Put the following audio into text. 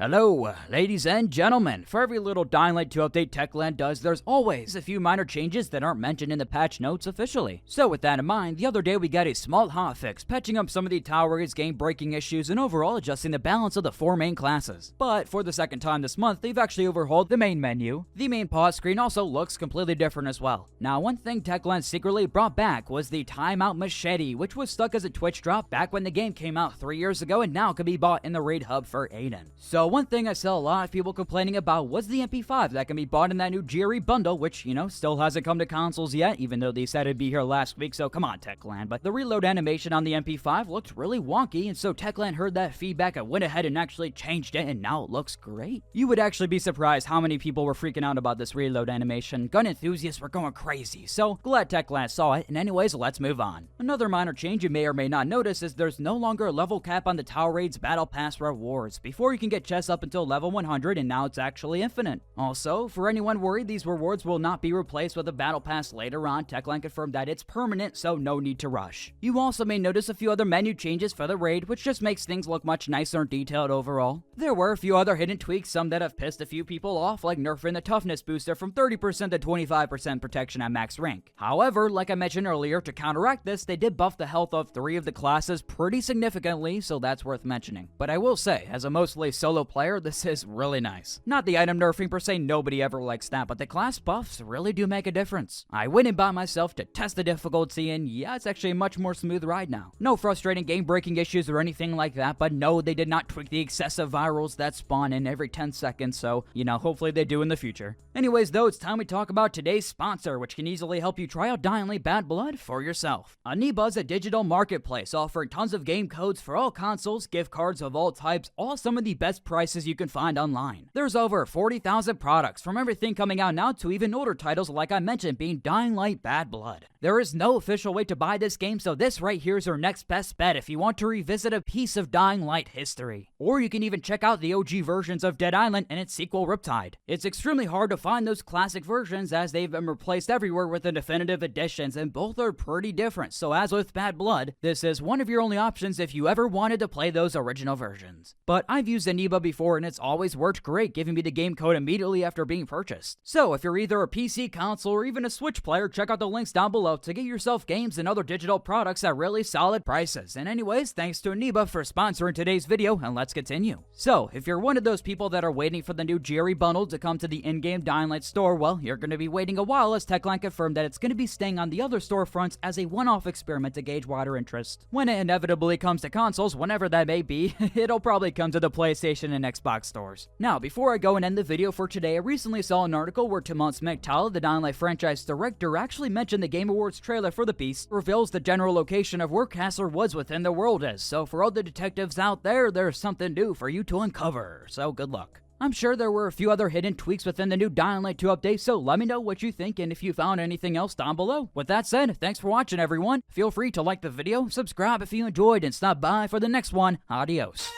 Hello, ladies and gentlemen. For every little Dying Light 2 update Techland does, there's always a few minor changes that aren't mentioned in the patch notes officially. So with that in mind, the other day we got a small hotfix, patching up some of the Tower Raid's game-breaking issues and overall adjusting the balance of the 4 main classes. But for the second time this month, they've actually overhauled the main menu. The main pause screen also looks completely different as well. Now, one thing Techland secretly brought back was the timeout machete, which was stuck as a Twitch drop back when the game came out 3 years ago and now can be bought in the raid hub for Aiden. So one thing I saw a lot of people complaining about was the MP5 that can be bought in that new GRE bundle, which, still hasn't come to consoles yet, even though they said it'd be here last week, so come on, Techland. But the reload animation on the MP5 looked really wonky, and so Techland heard that feedback and went ahead and actually changed it, and now it looks great. You would actually be surprised how many people were freaking out about this reload animation. Gun enthusiasts were going crazy, so glad Techland saw it, and anyways, let's move on. Another minor change you may or may not notice is there's no longer a level cap on the Tower Raid's Battle Pass rewards. Before you can get chests up until level 100, and now it's actually infinite. Also, for anyone worried these rewards will not be replaced with a battle pass later on, Techland confirmed that it's permanent, so no need to rush. You also may notice a few other menu changes for the raid, which just makes things look much nicer and detailed overall. There were a few other hidden tweaks, some that have pissed a few people off, like nerfing the toughness booster from 30% to 25% protection at max rank. However, like I mentioned earlier, to counteract this, they did buff the health of 3 of the classes pretty significantly, so that's worth mentioning. But I will say, as a mostly solo player, this is really nice. Not the item nerfing per se, nobody ever likes that, but the class buffs really do make a difference. I went in by myself to test the difficulty, and yeah, it's actually a much more smooth ride now. No frustrating game-breaking issues or anything like that, but no, they did not tweak the excessive virals that spawn in every 10 seconds, so, hopefully they do in the future. Anyways, though, it's time we talk about today's sponsor, which can easily help you try out Dying Light Bad Blood for yourself. Aniba's a digital marketplace offering tons of game codes for all consoles, gift cards of all types, all some of the best prices you can find online. There's over 40,000 products, from everything coming out now to even older titles like I mentioned being Dying Light Bad Blood. There is no official way to buy this game, so this right here is your next best bet if you want to revisit a piece of Dying Light history. Or you can even check out the OG versions of Dead Island and its sequel Riptide. It's extremely hard to find those classic versions as they've been replaced everywhere with the definitive editions, and both are pretty different, so as with Bad Blood, this is one of your only options if you ever wanted to play those original versions. But I've used Aniba before and it's always worked great, giving me the game code immediately after being purchased. So if you're either a PC, console, or even a Switch player, check out the links down below to get yourself games and other digital products at really solid prices. And anyways, thanks to Aniba for sponsoring today's video, and let's continue. So, if you're one of those people that are waiting for the new GRE bundle to come to the in-game Dying Light store, well, you're going to be waiting a while as Techland confirmed that it's going to be staying on the other storefronts as a one-off experiment to gauge wider interest. When it inevitably comes to consoles, whenever that may be, it'll probably come to the PlayStation and Xbox stores. Now, before I go and end the video for today, I recently saw an article where Timon Smektala, the Dying Light franchise director, actually mentioned the Game Awards trailer for the piece reveals the general location of where Castle Woods within the world is, so for all the detectives out there, there's something new for you to uncover, so good luck. I'm sure there were a few other hidden tweaks within the new Dying Light 2 update, so let me know what you think and if you found anything else down below. With that said, thanks for watching everyone. Feel free to like the video, subscribe if you enjoyed, and stop by for the next one. Adios.